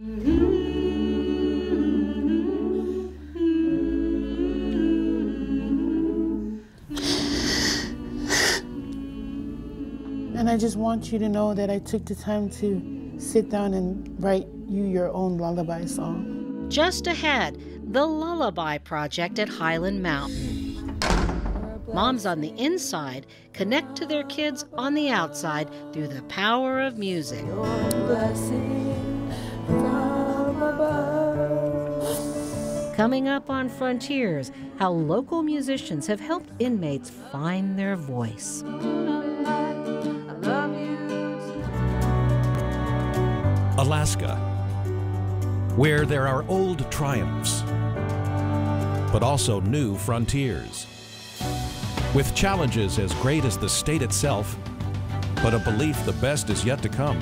And I just want you to know that I took the time to sit down and write you your own lullaby song. Just ahead, the Lullaby Project at Hiland Mountain. Moms on the inside connect to their kids on the outside through the power of music. Coming up on Frontiers, how local musicians have helped inmates find their voice. Alaska, where there are old triumphs, but also new frontiers, with challenges as great as the state itself, but a belief the best is yet to come,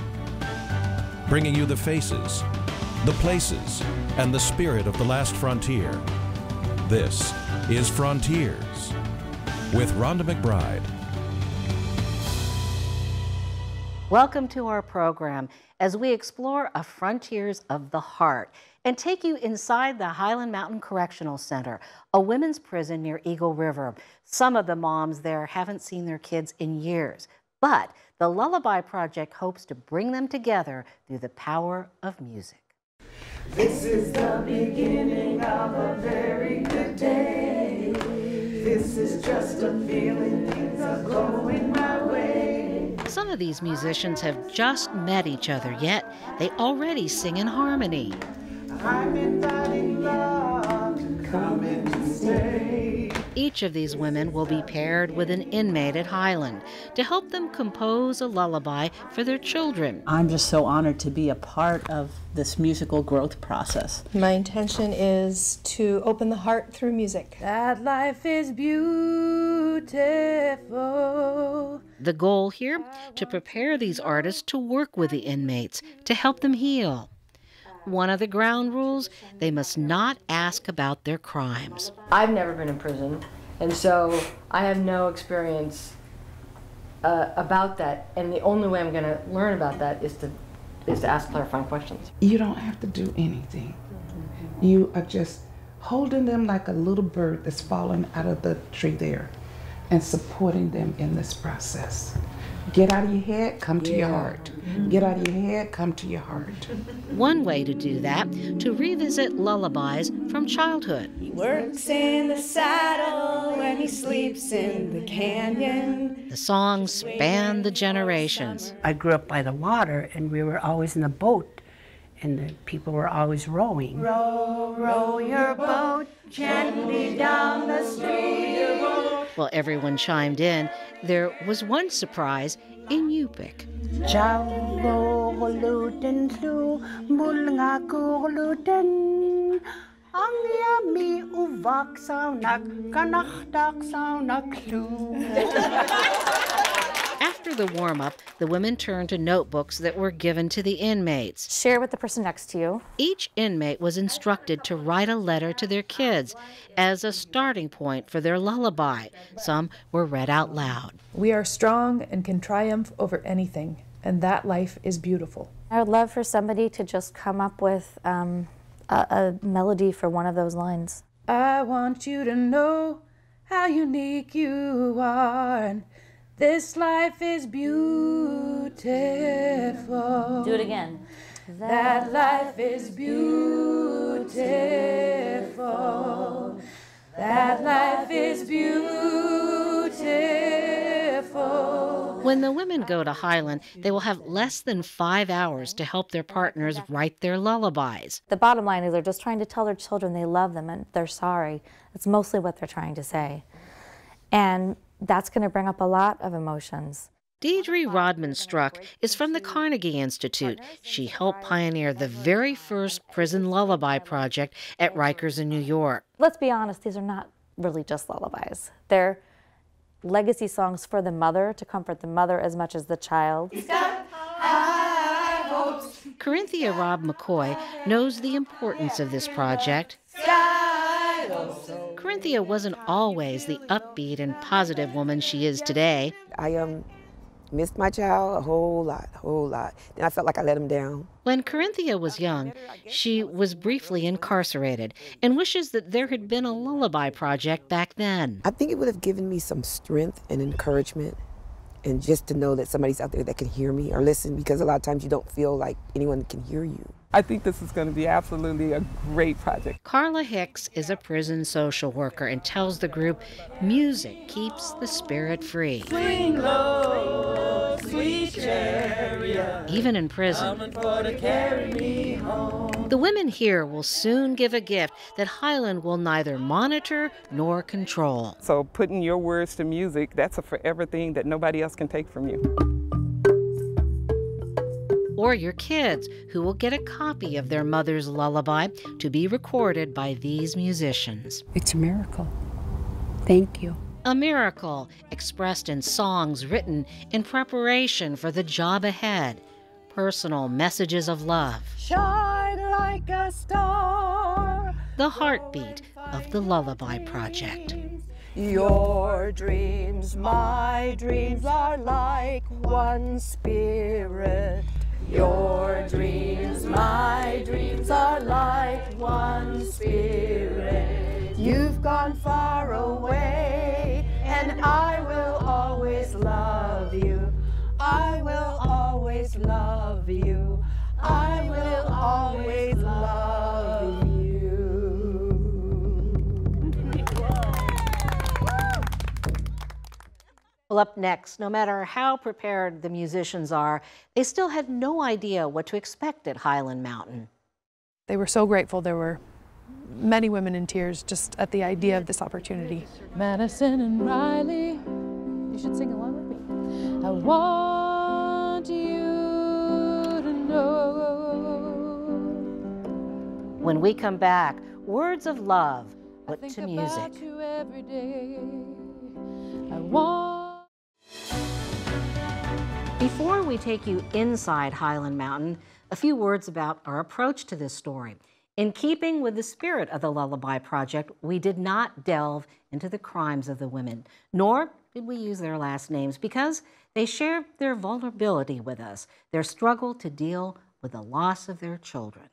bringing you the faces, the places, and the spirit of the last frontier. This is Frontiers with Rhonda McBride. Welcome to our program as we explore a Frontiers of the Heart and take you inside the Hiland Mountain Correctional Center, a women's prison near Eagle River. Some of the moms there haven't seen their kids in years, but the Lullaby Project hopes to bring them together through the power of music. This is the beginning of a very good day. This is just a feeling, things are going my way. Some of these musicians have just met each other, yet they already sing in harmony. I'm inviting love to come and stay. Each of these women will be paired with an inmate at Hiland to help them compose a lullaby for their children. I'm just so honored to be a part of this musical growth process. My intention is to open the heart through music. That life is beautiful. The goal here, to prepare these artists to work with the inmates, to help them heal. One of the ground rules, they must not ask about their crimes. I've never been in prison, and so I have no experience about that, and the only way I'm going to learn about that is to ask clarifying questions. You don't have to do anything. You are just holding them like a little bird that's fallen out of the tree there and supporting them in this process. Get out of your head, come to your heart. Get out of your head, come to your heart. One way to do that, to revisit lullabies from childhood. He works in the saddle when he sleeps in the canyon. The songs span the generations. I grew up by the water, and we were always in the boat, and the people were always rowing. Row, row your boat gently down the stream. While everyone chimed in, there was one surprise in Yupik. After the warm-up, the women turned to notebooks that were given to the inmates. Share with the person next to you. Each inmate was instructed to write a letter to their kids as a starting point for their lullaby. Some were read out loud. We are strong and can triumph over anything, and that life is beautiful. I would love for somebody to just come up with a melody for one of those lines. I want you to know how unique you are, and this life is beautiful. Do it again. That life is beautiful. That life is beautiful. When the women go to Hiland, they will have less than 5 hours to help their partners write their lullabies. The bottom line is they're just trying to tell their children they love them and they're sorry. That's mostly what they're trying to say. And that's going to bring up a lot of emotions. Deidre Rodman-Struck is from the Carnegie Institute. She helped pioneer the very first prison lullaby project at Rikers in New York. Let's be honest, these are not really just lullabies. They're legacy songs for the mother, to comfort the mother as much as the child. Corinthia Robb McCoy knows the importance of this project. Corinthia wasn't always the upbeat and positive woman she is today. I Missed my child a whole lot. Then I felt like I let him down. When Corinthia was young, she was briefly incarcerated and wishes that there had been a Lullaby Project back then. I think it would have given me some strength and encouragement, and just to know that somebody's out there that can hear me or listen, because a lot of times you don't feel like anyone can hear you. I think this is going to be absolutely a great project. Carla Hicks is a prison social worker and tells the group music keeps the spirit free. Swing low, sweet chariot, even in prison. coming for to carry me home. The women here will soon give a gift that Hiland will neither monitor nor control. So putting your words to music, that's a forever thing that nobody else can take from you. Or your kids, who will get a copy of their mother's lullaby to be recorded by these musicians. It's a miracle. Thank you. A miracle expressed in songs written in preparation for the job ahead. Personal messages of love. Shine like a star. The heartbeat of the Lullaby Project. Your dreams, my dreams are like one spirit. Your dreams, my dreams are like one spirit. You've gone far away, and I will always love you. I will always love you. I will always love you. Well, up next, no matter how prepared the musicians are, they still had no idea what to expect at Hiland Mountain. They were so grateful. There were many women in tears just at the idea of this opportunity. Madison and Riley, you should sing along with me. I want you to know. When we come back, words of love put to music. I think about you every day. I want. Before we take you inside Hiland Mountain, a few words about our approach to this story. In keeping with the spirit of the Lullaby Project, we did not delve into the crimes of the women, nor did we use their last names, because they shared their vulnerability with us, their struggle to deal with the loss of their children.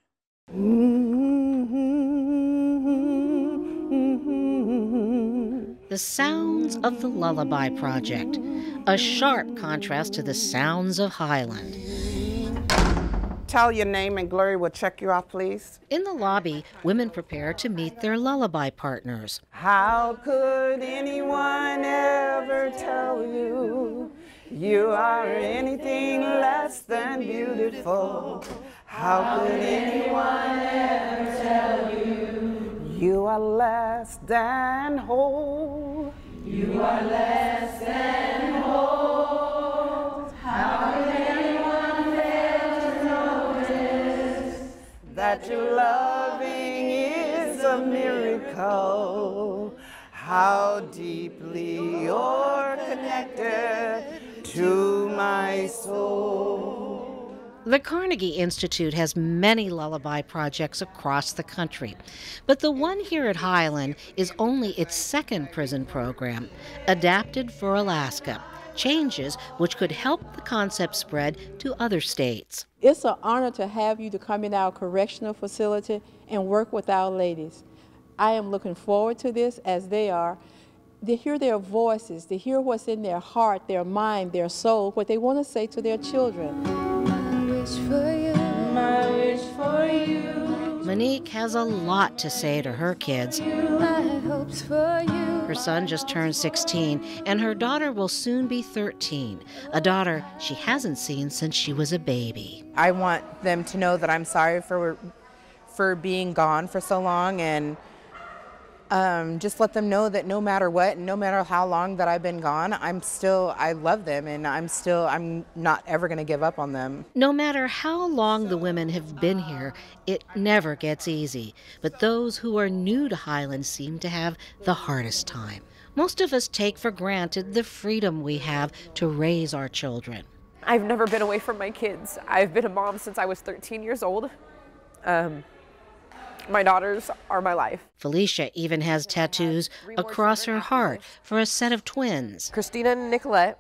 The sounds of the Lullaby Project, a sharp contrast to the sounds of Hiland. Tell your name and Glory will check you off, please. In the lobby, women prepare to meet their lullaby partners. How could anyone ever tell you you are anything less than beautiful? How could anyone ever tell you you are less than whole? You are less than whole. How could anyone fail to notice that your loving is a miracle? How deeply you're connected to my soul. The Carnegie Institute has many lullaby projects across the country, but the one here at Hiland is only its second prison program, adapted for Alaska, changes which could help the concept spread to other states. It's an honor to have you to come in our correctional facility and work with our ladies. I am looking forward to this, as they are, to hear their voices, to hear what's in their heart, their mind, their soul, what they want to say to their children. For you, my wish for you. Monique has a lot to say to her kids. My hopes for you. Her son just turned 16, and her daughter will soon be 13, a daughter she hasn't seen since she was a baby. I want them to know that I'm sorry for being gone for so long, and just let them know that no matter what, and no matter how long that I've been gone, I love them, and I'm not ever going to give up on them. No matter how long the women have been here, it never gets easy. But those who are new to Hiland seem to have the hardest time. Most of us take for granted the freedom we have to raise our children. I've never been away from my kids. I've been a mom since I was 13 years old. My daughters are my life. Felicia even has tattoos across her heart for a set of twins. Christina and Nicolette.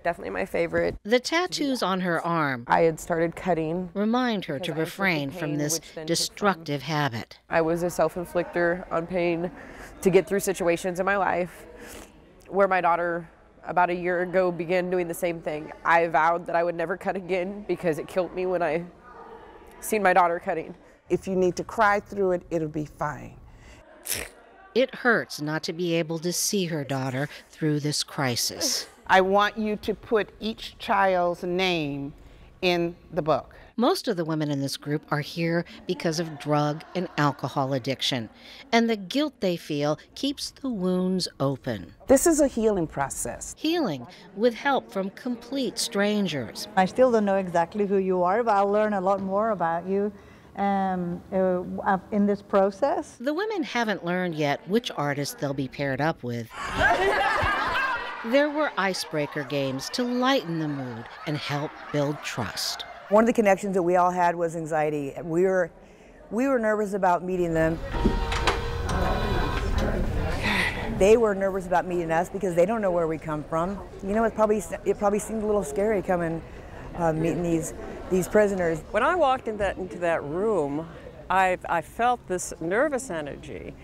definitely my favorite. The tattoos on her arm I had started cutting. Remind her to refrain from this destructive habit. I was a self-inflictor on pain to get through situations in my life where my daughter, about a year ago, began doing the same thing. I vowed that I would never cut again because it killed me when I seen my daughter cutting. If you need to cry through it, it'll be fine. It hurts not to be able to see her daughter through this crisis. I want you to put each child's name in the book. Most of the women in this group are here because of drug and alcohol addiction, and the guilt they feel keeps the wounds open. This is a healing process. Healing with help from complete strangers. I still don't know exactly who you are, but I'll learn a lot more about you in this process. The women haven't learned yet which artist they'll be paired up with. There were icebreaker games to lighten the mood and help build trust. One of the connections that we all had was anxiety. We were nervous about meeting them. They were nervous about meeting us because they don't know where we come from. You know, it probably seemed a little scary coming, meeting these prisoners. When I walked into that room, I felt this nervous energy.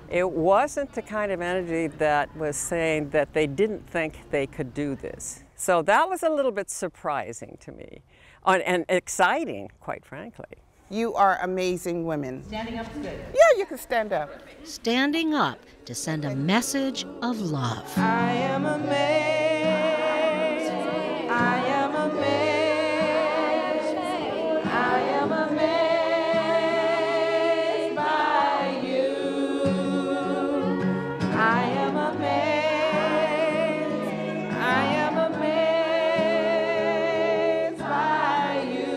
It wasn't the kind of energy that was saying that they didn't think they could do this. So that was a little bit surprising to me, and exciting, quite frankly. You are amazing women. Standing up is good. Yeah, you can stand up. Standing up to send a message of love. I am amazed. I am amazed. I am amazed by you. I am amazed. I am amazed by you.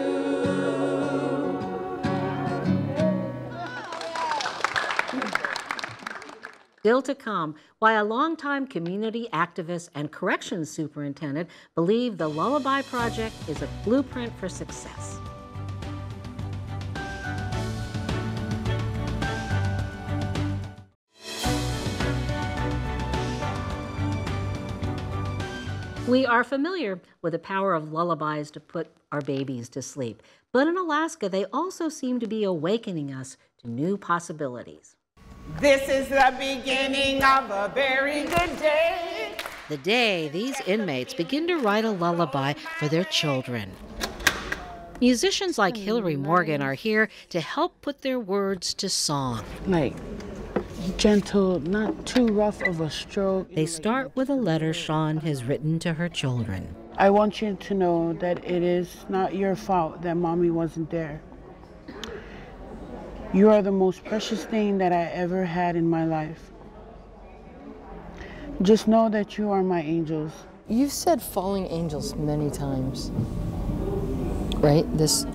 Still to come, why a longtime community activist and corrections superintendent believe the Lullaby Project is a blueprint for success. We are familiar with the power of lullabies to put our babies to sleep, but in Alaska, they also seem to be awakening us to new possibilities. This is the beginning of a very good day. The day these inmates begin to write a lullaby for their children. Musicians like Hillary Morgan are here to help put their words to song. Like gentle, not too rough of a stroke. They start with a letter Sean has written to her children. I want you to know that it is not your fault that mommy wasn't there. You are the most precious thing that I ever had in my life. Just know that you are my angels. You've said falling angels many times, right? This,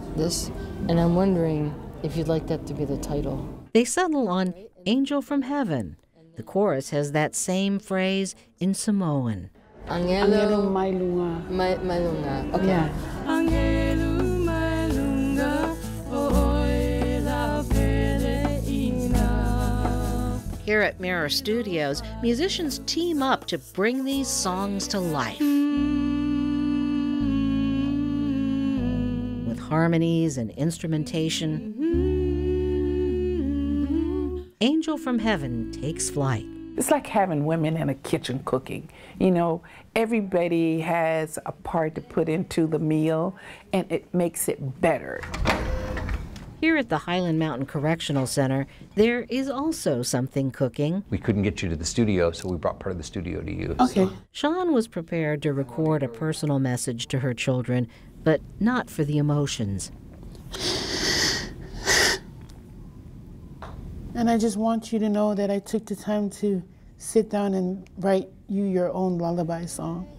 and I'm wondering if you'd like that to be the title. They settle on Angel from Heaven. The chorus has that same phrase in Samoan. Angelo Mailunga. Mailunga. Okay. Yeah. Here at Mirror Studios, musicians team up to bring these songs to life. With harmonies and instrumentation, Angel from Heaven takes flight. It's like having women in a kitchen cooking. You know, everybody has a part to put into the meal, and it makes it better. Here at the Hiland Mountain Correctional Center, there is also something cooking. We couldn't get you to the studio, so we brought part of the studio to you. Okay. Sean was prepared to record a personal message to her children, but not for the emotions. And I just want you to know that I took the time to sit down and write you your own lullaby song.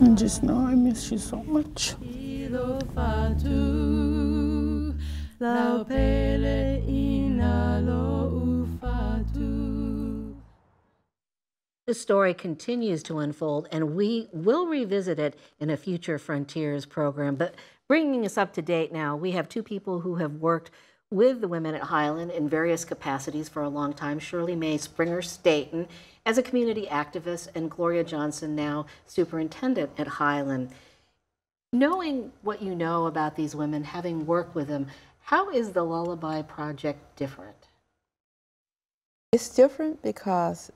And just know I miss you so much. The story continues to unfold, and we will revisit it in a future Frontiers program. But bringing us up to date now, we have two people who have worked with the women at Hiland in various capacities for a long time. Shirley Mae Springer-Staten as a community activist, and Gloria Johnson, now superintendent at Hiland. Knowing what you know about these women, having worked with them, how is the Lullaby Project different? It's different because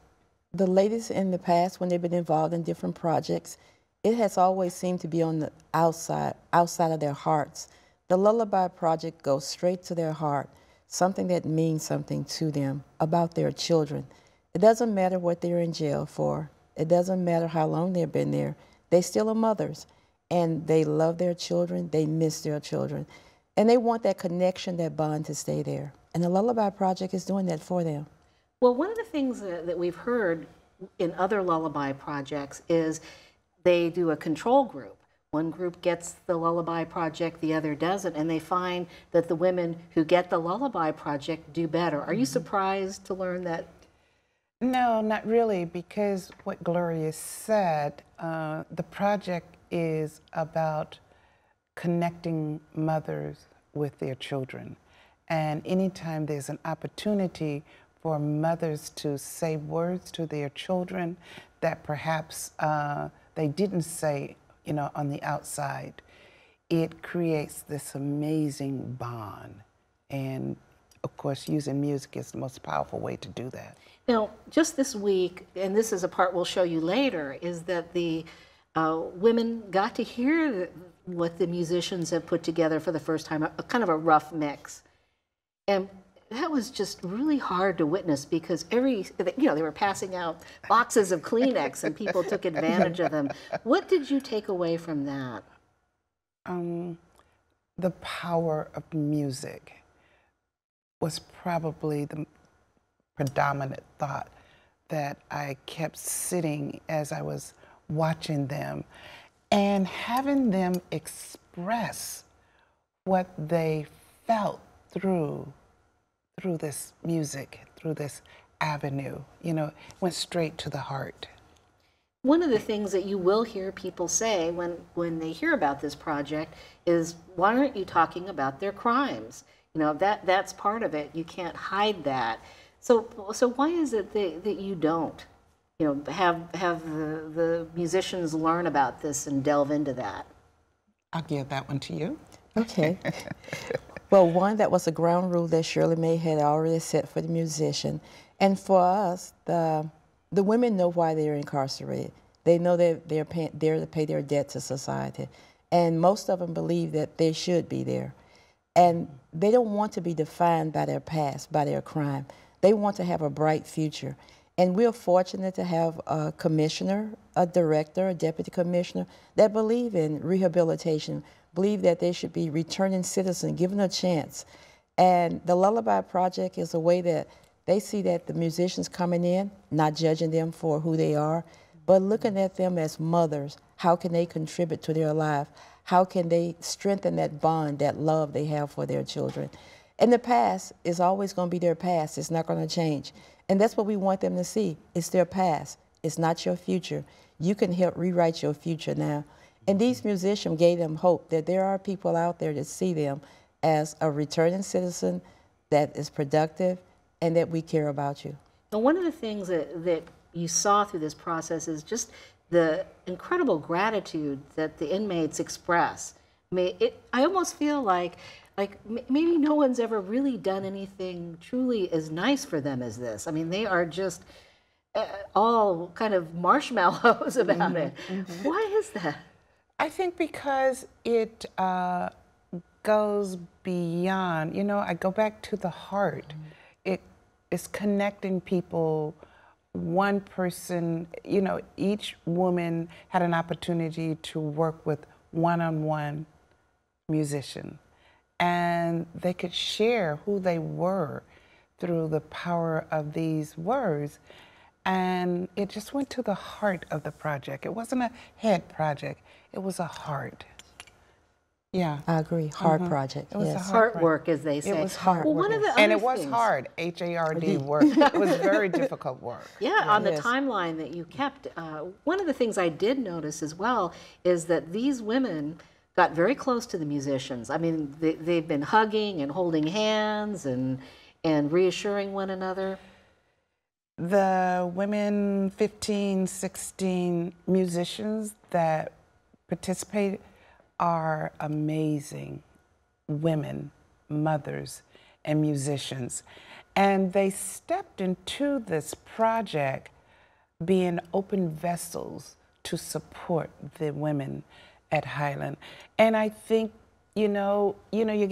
the ladies in the past, when they've been involved in different projects, it has always seemed to be on the outside of their hearts. The Lullaby Project goes straight to their heart, something that means something to them about their children. It doesn't matter what they're in jail for. It doesn't matter how long they've been there. They still are mothers, and they love their children. They miss their children, and they want that connection, that bond to stay there. And the Lullaby Project is doing that for them. Well, one of the things that we've heard in other Lullaby projects is they do a control group. One group gets the Lullaby Project, the other doesn't, and they find that the women who get the Lullaby Project do better. Are you surprised to learn that? No, not really, because what Gloria said, the project is about connecting mothers with their children. And anytime there's an opportunity for mothers to say words to their children that perhaps they didn't say, you know, on the outside, it creates this amazing bond. And of course, using music is the most powerful way to do that. Now, just this week, and this is a part we'll show you later, is that the women got to hear what the musicians have put together for the first time, a kind of a rough mix. And that was just really hard to witness because they were passing out boxes of Kleenex and people took advantage of them. What did you take away from that? The power of music was probably the predominant thought that I kept sitting as I was watching them and having them express what they felt through this music, through this avenue. You know, went straight to the heart. One of the things that you will hear people say when they hear about this project is, why aren't you talking about their crimes? You know, that's part of it. You can't hide that. So why is it that you don't, you know, have the musicians learn about this and delve into that? I'll give that one to you. Okay. Well, one, that was a ground rule that Shirley Mae had already set for the musician. And for us, the women know why they're incarcerated. They know that they're there to pay their debt to society. And most of them believe that they should be there. And they don't want to be defined by their past, by their crime. They want to have a bright future. And we're fortunate to have a commissioner, a director, a deputy commissioner that believe in rehabilitation, believe that they should be returning citizens, given a chance. And the Lullaby Project is a way that they see that the musicians coming in, not judging them for who they are, but looking at them as mothers. How can they contribute to their life? How can they strengthen that bond, that love they have for their children? And the past is always going to be their past. It's not going to change. And that's what we want them to see. It's their past. It's not your future. You can help rewrite your future now. And these musicians gave them hope that there are people out there that see them as a returning citizen that is productive and that we care about you. Now, one of the things that you saw through this process is just the incredible gratitude that the inmates express. I almost feel like maybe no one's ever really done anything truly as nice for them as this. I mean, they are just all kind of marshmallows about it. Why is that? I think because it goes beyond, you know, I go back to the heart. It is connecting people, one person, you know, each woman had an opportunity to work with one-on-one musician. And they could share who they were through the power of these words. And it just went to the heart of the project. It wasn't a head project, it was a heart. Yeah. I agree. Heart project. It was yes. a heart work, as they say. It was hard well, work. One of the and other it was things, hard, H-A-R-D work. It was very difficult work. Yeah, on the timeline that you kept, one of the things I did notice as well is that these women got very close to the musicians. I mean, they've been hugging and holding hands and reassuring one another. The women 15, 16 musicians that participate are amazing women, mothers, and musicians. And they stepped into this project being open vessels to support the women at Hiland. And I think, you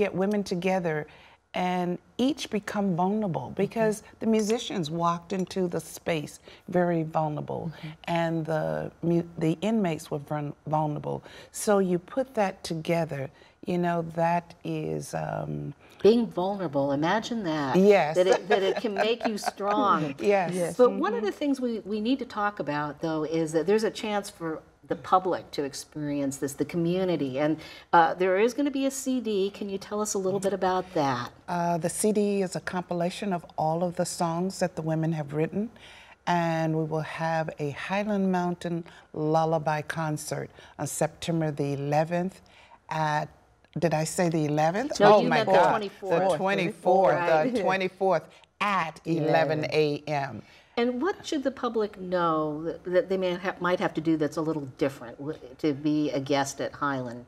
get women together and each become vulnerable because the musicians walked into the space very vulnerable, and the inmates were vulnerable. So you put that together, that is... being vulnerable, imagine that. Yes. That it can make you strong. Yes. But one of the things we need to talk about, though, is that there's a chance for the public to experience this, the community, and there is going to be a CD. Can you tell us a little bit about that? The CD is a compilation of all of the songs that the women have written, and we will have a Hiland Mountain Lullaby concert on September the 11th at, did I say the 11th? No, oh you my meant God. the 24th. The 24th, Right. the 24th at 11 a.m. And what should the public know that they might have to do that's a little different to be a guest at Hiland?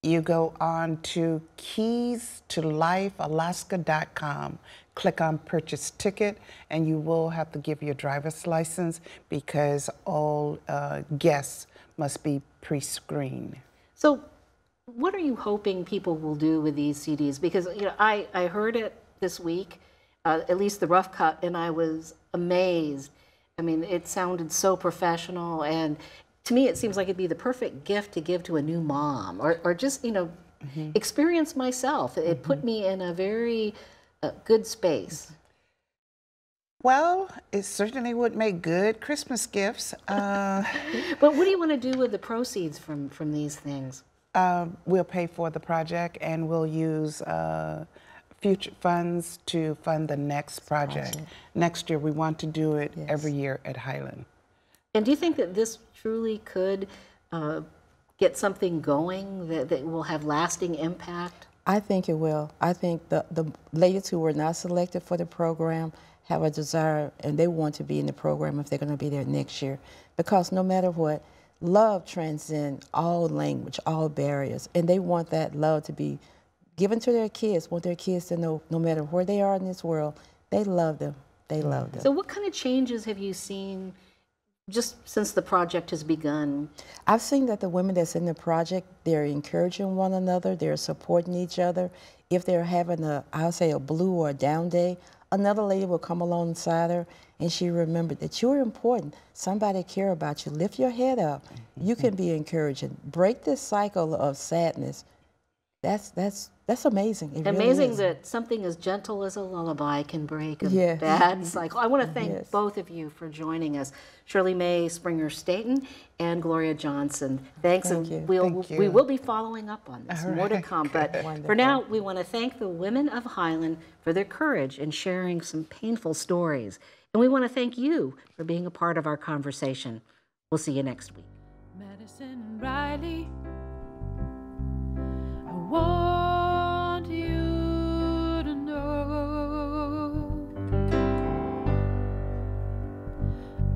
You go on to keystoLifealaska.com, click on purchase ticket, and you will have to give your driver's license because all guests must be pre-screened. So what are you hoping people will do with these CDs? Because I heard it this week, at least the rough cut, and I was amazed. I mean, it sounded so professional, and to me it seems like it'd be the perfect gift to give to a new mom, or just experience myself. It put me in a very good space. Well, it certainly would make good Christmas gifts. But what do you want to do with the proceeds from these things? We'll pay for the project, and we'll use future funds to fund the next project. Next year, we want to do it every year at Hiland. And do you think that this truly could get something going that will have lasting impact? I think it will. I think the ladies who were not selected for the program have a desire, and they want to be in the program if they're going to be there next year. Because no matter what, love transcends all language, all barriers, and they want that love to be given to their kids, want their kids to know no matter where they are in this world, they love them. They love them. So what kind of changes have you seen just since the project has begun? I've seen that the women that's in the project, they're encouraging one another, they're supporting each other. If they're having I'll say a blue or a down day, another lady will come alongside her and she remembered that you're important. Somebody care about you. Lift your head up. You can be encouraging. Break this cycle of sadness. That's amazing. It amazing really that something as gentle as a lullaby can break a Yes. bad cycle. I want to thank Yes. both of you for joining us, Shirley Mae Springer-Staton and Gloria Johnson. Thanks, Thank you. and Thank you. we will be following up on this. All More to right. come. But Wonderful. for now, we want to thank the women of Hiland for their courage in sharing some painful stories. And we want to thank you for being a part of our conversation. We'll see you next week. Madison and Riley, I want you to know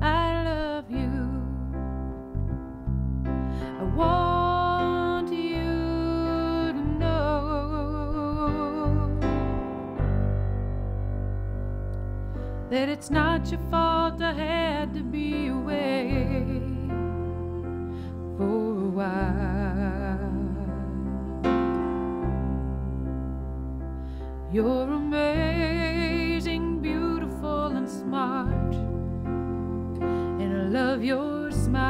I love you. I want you to know that it's not your fault I had to be away for a while. You're amazing, beautiful, and smart, and I love your smile,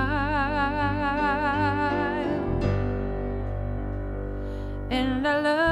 and I love